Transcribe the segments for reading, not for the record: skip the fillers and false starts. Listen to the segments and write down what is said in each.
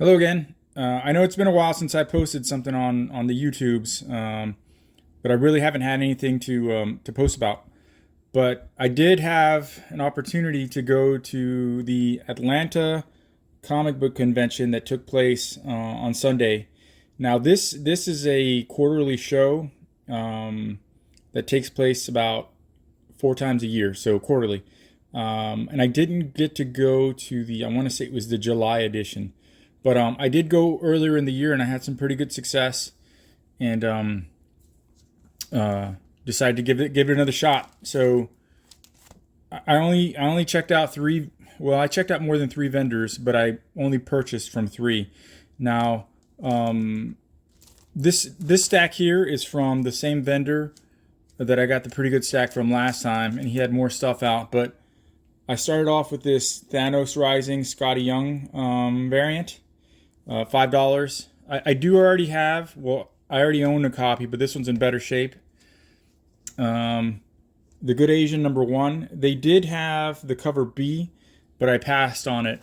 Hello again. I know it's been a while since I posted something on the YouTubes, but I really haven't had anything to post about. But I did have an opportunity to go to the Atlanta Comic Book Convention that took place on Sunday. Now this is a quarterly show that takes place about 4 times a year, so quarterly. And I didn't get to go to I want to say it was the July edition. But I did go earlier in the year, and I had some pretty good success, and decided to give it another shot. So I only checked out three. Well, I checked out more than three vendors, but I only purchased from three. Now, this stack here is from the same vendor that I got the pretty good stack from last time, and he had more stuff out. But I started off with this Thanos Rising Scotty Young variant. $5. I do already have, well, I already own a copy, but this one's in better shape. The Good Asian #1. They did have the cover B, but I passed on it.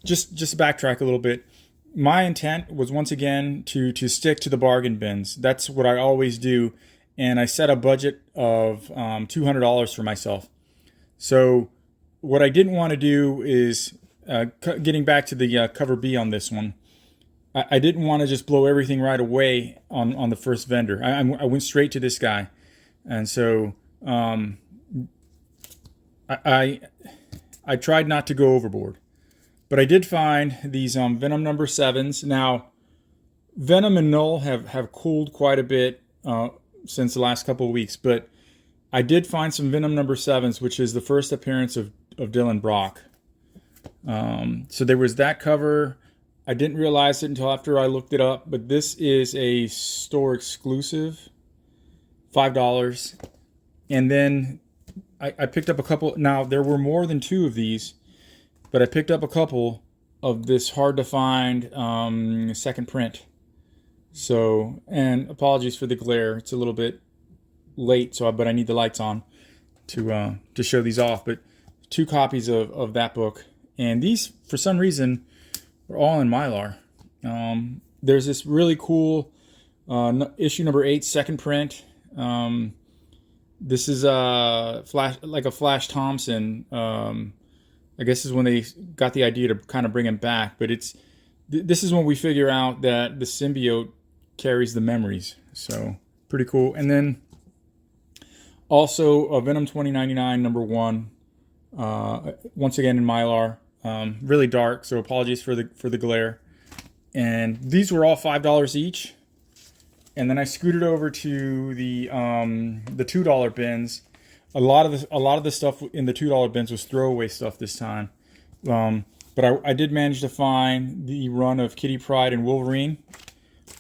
Just backtrack a little bit. My intent was once again to stick to the bargain bins. That's what I always do, and I set a budget of $200 for myself. So what I didn't want to do is getting back to the cover B on this one, I didn't want to just blow everything right away on the first vendor. I went straight to this guy, and so I tried not to go overboard, but I did find these Venom #7s. Now, Venom and Null have cooled quite a bit since the last couple of weeks, but I did find some Venom #7s, which is the first appearance of Dylan Brock. So there was that cover. I didn't realize it until after I looked it up, but this is a store exclusive, $5. And then I picked up a couple. Now, there were more than two of these, but I picked up a couple of this hard to find second print. So, and apologies for the glare. It's a little bit late, but I need the lights on to show these off. But two copies of that book. And these, for some reason, are all in Mylar. There's this really cool issue #8, second print. This is a Flash Thompson. I guess is when they got the idea to kind of bring him back. But this is when we figure out that the symbiote carries the memories. So pretty cool. And then also a Venom 2099 #1. Once again in Mylar. Really dark, so apologies for the glare. And these were all $5 each. And then I scooted over to the $2 bins. A lot of the stuff in the $2 bins was throwaway stuff this time. But I did manage to find the run of Kitty Pryde and Wolverine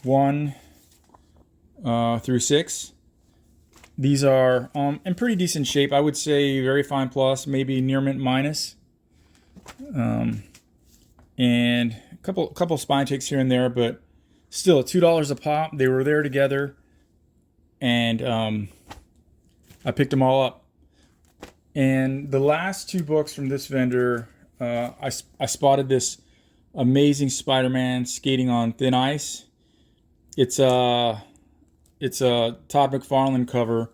1 through 6. These are in pretty decent shape. I would say very fine plus, maybe near mint minus. And a couple spine takes here and there, but still $2 a pop. They were there together, and I picked them all up. And the last two books from this vendor, I spotted this Amazing Spider-Man Skating on Thin Ice. It's a Todd McFarlane cover,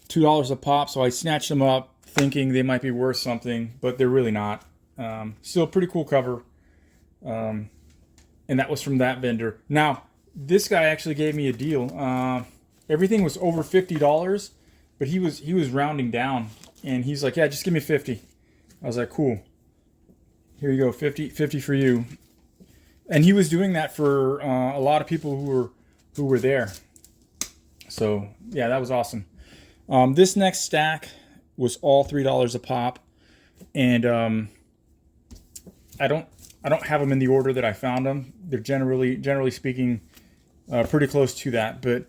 $2 a pop. So I snatched them up, thinking they might be worth something, but they're really not. Still a pretty cool cover. And that was from that vendor. Now, this guy actually gave me a deal. Everything was over $50, but he was rounding down, and he's like, "Yeah, just give me 50." I was like, "Cool. Here you go, 50 for you." And he was doing that for a lot of people who were there. So yeah, that was awesome. This next stack was all $3 a pop, and I don't have them in the order that I found them. They're generally speaking, pretty close to that. But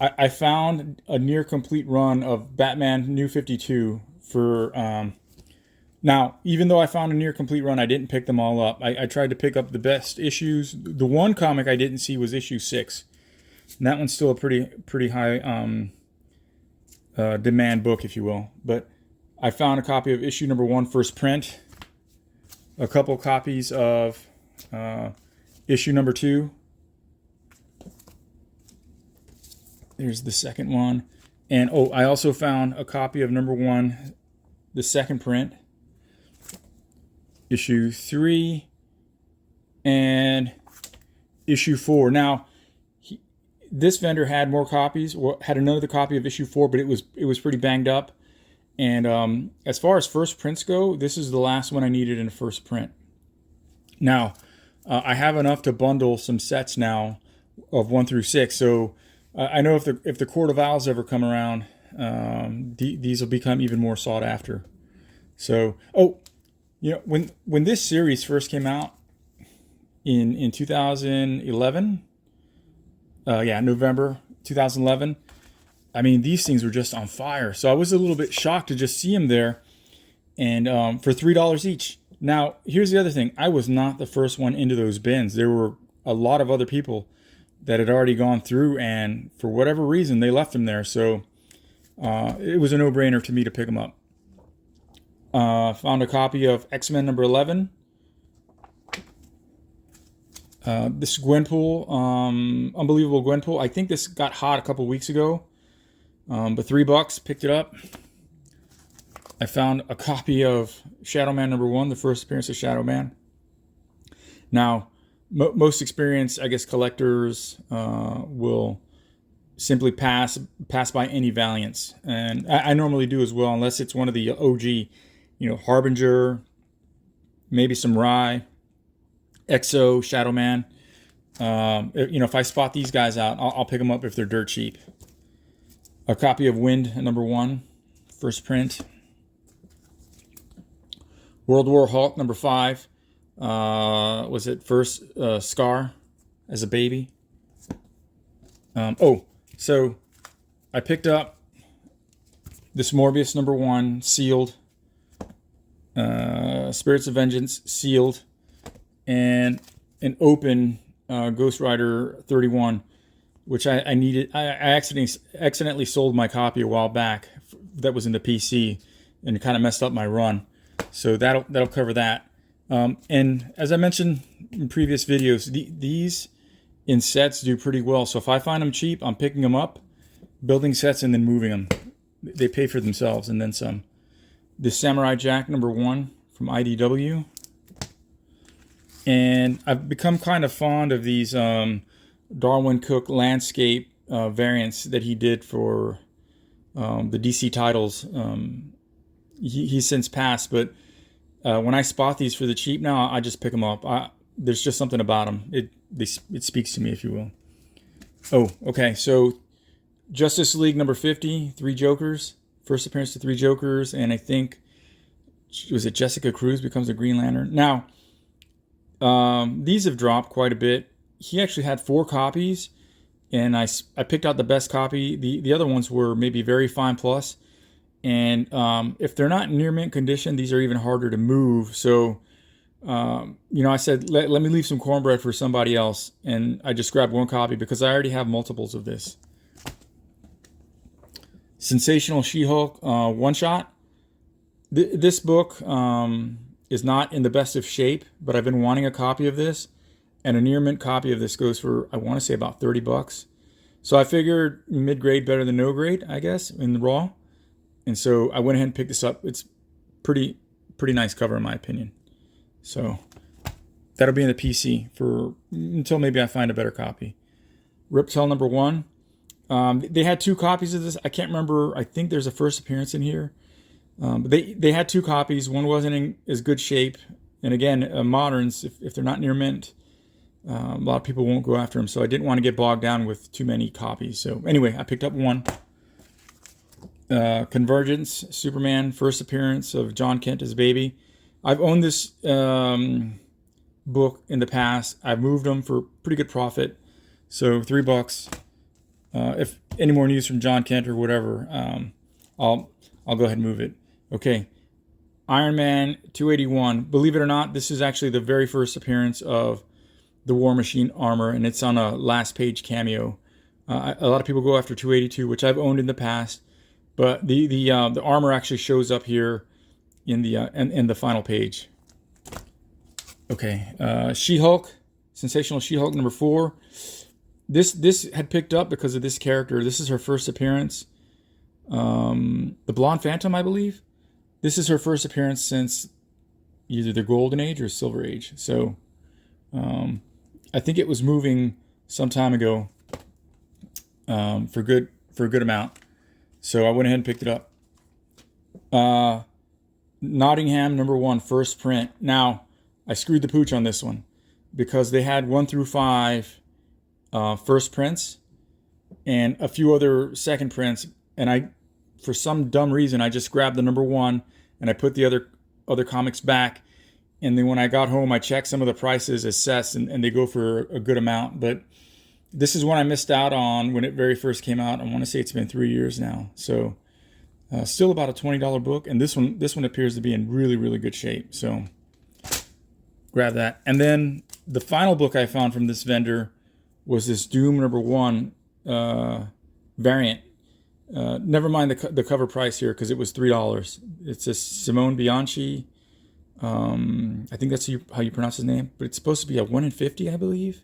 I found a near complete run of Batman New 52 for. Now, even though I found a near complete run, I didn't pick them all up. I tried to pick up the best issues. The one comic I didn't see was issue 6, and that one's still a pretty high demand book, if you will. But I found a copy of issue #1 first print. a couple copies of issue number 2. There's the second one. And oh, I also found a copy of number 1, the second print, issue 3, and issue 4. Now, this vendor had more copies, or had another copy of issue 4, but it was pretty banged up. And as far as first prints go, this is the last one I needed in a first print. Now, I have enough to bundle some sets now of 1 through 6. So I know if the Court of Owls ever come around, these will become even more sought after. So, oh, you know, when this series first came out in 2011, November 2011. I mean, these things were just on fire. So I was a little bit shocked to just see them there, and for $3 each. Now, here's the other thing. I was not the first one into those bins. There were a lot of other people that had already gone through, and for whatever reason, they left them there. So it was a no-brainer to me to pick them up. Found a copy of X-Men number 11. This Gwenpool, Unbelievable Gwenpool. I think this got hot a couple weeks ago, but $3, picked it up. I found a copy of Shadow Man number 1, the first appearance of Shadow Man. Now, most experienced, I guess, collectors will simply pass by any Valiants, and I normally do as well, unless it's one of the OG, Harbinger, maybe some Rye, Exo, Shadow Man. If I spot these guys out, I'll pick them up if they're dirt cheap. A copy of Wind number 1, first print. World War Hulk number 5. Was it first Scar as a baby? So I picked up this Morbius number 1 sealed. Spirits of Vengeance sealed. And an open Ghost Rider 31, which I needed. I accidentally sold my copy a while back that was in the PC, and it kind of messed up my run. So that'll cover that. And as I mentioned in previous videos, these in sets do pretty well. So if I find them cheap, I'm picking them up, building sets, and then moving them. They pay for themselves and then some. This Samurai Jack number 1 from IDW. And I've become kind of fond of these Darwin Cook landscape variants that he did for the DC titles. He's since passed, but when I spot these for the cheap now, I just pick them up. There's just something about them. It speaks to me, if you will. Oh, okay. So Justice League number 50, 3 Jokers. First appearance to 3 Jokers, and I think, was it Jessica Cruz becomes a Green Lantern? Now, these have dropped quite a bit. He actually had 4 copies, and I picked out the best copy. The other ones were maybe very fine plus, and if they're not near mint condition, these are even harder to move. So, I said, let me leave some cornbread for somebody else, and I just grabbed 1 copy because I already have multiples of this. Sensational She-Hulk one-shot. This book is not in the best of shape, but I've been wanting a copy of this, and a near mint copy of this goes for, I want to say, about $30. So I figured mid-grade better than no grade, I guess, in the raw. And so I went ahead and picked this up. It's pretty nice cover in my opinion. So that'll be in the PC until maybe I find a better copy. Riptile number 1. They had 2 copies of this. I can't remember. I think there's a first appearance in here. But they had 2 copies. One wasn't in as good shape. And again, moderns, if they're not near mint, a lot of people won't go after them. So I didn't want to get bogged down with too many copies. So anyway, I picked up 1. Convergence, Superman, first appearance of John Kent as a baby. I've owned this book in the past. I've moved them for pretty good profit. So $3. If any more news from John Kent or whatever, I'll go ahead and move it. Okay, Iron Man 281. Believe it or not, this is actually the very first appearance of the War Machine armor, and it's on a last page cameo. A lot of people go after 282, which I've owned in the past, but the armor actually shows up here in the final page. Okay, She-Hulk, Sensational She-Hulk number 4. This had picked up because of this character. This is her first appearance. The Blonde Phantom, I believe. This is her first appearance since either the Golden Age or Silver Age. So I think it was moving some time ago for a good amount. So I went ahead and picked it up. Nottingham number 1, first print. Now I screwed the pooch on this one because they had 1 through 5 first prints and a few other second prints, and I, for some dumb reason, I just grabbed the number 1 and I put the other comics back. And then when I got home, I checked some of the prices as sets, and they go for a good amount. But this is one I missed out on when it very first came out. I want to say it's been 3 years now. So still about a $20 book. And this one appears to be in really, really good shape. So grab that. And then the final book I found from this vendor was this Doom number 1 variant. Never mind the cover price here because it was $3. It's a Simone Bianchi. I think that's how you pronounce his name, but it's supposed to be a 1 in 50, I believe.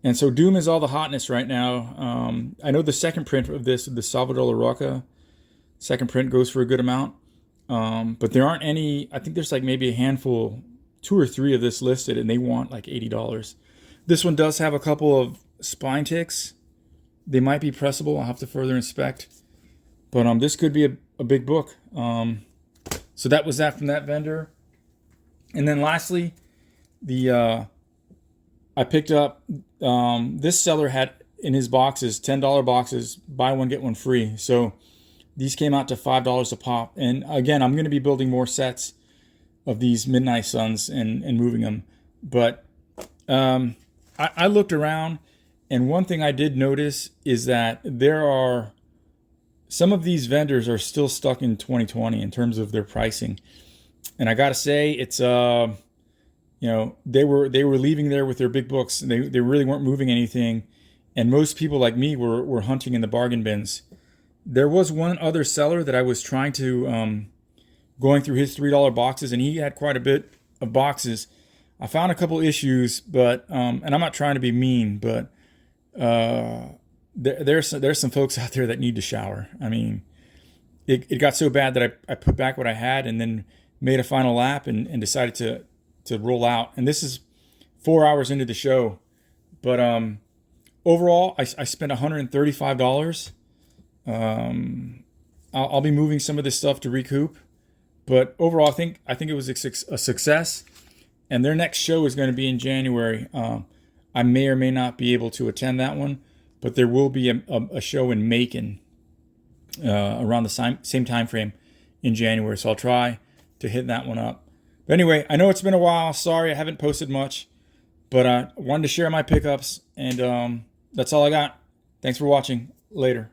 And so Doom is all the hotness right now. I know the second print of this, the Salvador LaRocca second print, goes for a good amount. But there aren't any. I think there's like maybe a handful, 2 or 3 of this listed, and they want like $80. This one does have a couple of spine ticks. They might be pressable. I'll have to further inspect. But this could be a big book. So that was that from that vendor. And then lastly, I picked up, this seller had in his boxes, $10 boxes, buy one, get one free. So these came out to $5 a pop. And again, I'm going to be building more sets of these Midnight Suns and moving them. But I looked around, and one thing I did notice is that there are, some of these vendors are still stuck in 2020 in terms of their pricing. And I gotta say, it's they were leaving there with their big books. They really weren't moving anything, and most people like me were hunting in the bargain bins. There was one other seller that I was trying to going through his $3 boxes, and he had quite a bit of boxes. I found a couple issues, but and I'm not trying to be mean, but there's some folks out there that need to shower. I mean, it got so bad that I put back what I had and then made a final lap and decided to roll out. And this is 4 hours into the show. But overall, I spent $135. I'll be moving some of this stuff to recoup. But overall, I think it was a success. And their next show is going to be in January. I may or may not be able to attend that one, but there will be a show in Macon around the same time frame in January. So I'll try to hit that one up. But anyway, I know it's been a while. Sorry I haven't posted much, but I wanted to share my pickups, and that's all I got. Thanks for watching. Later.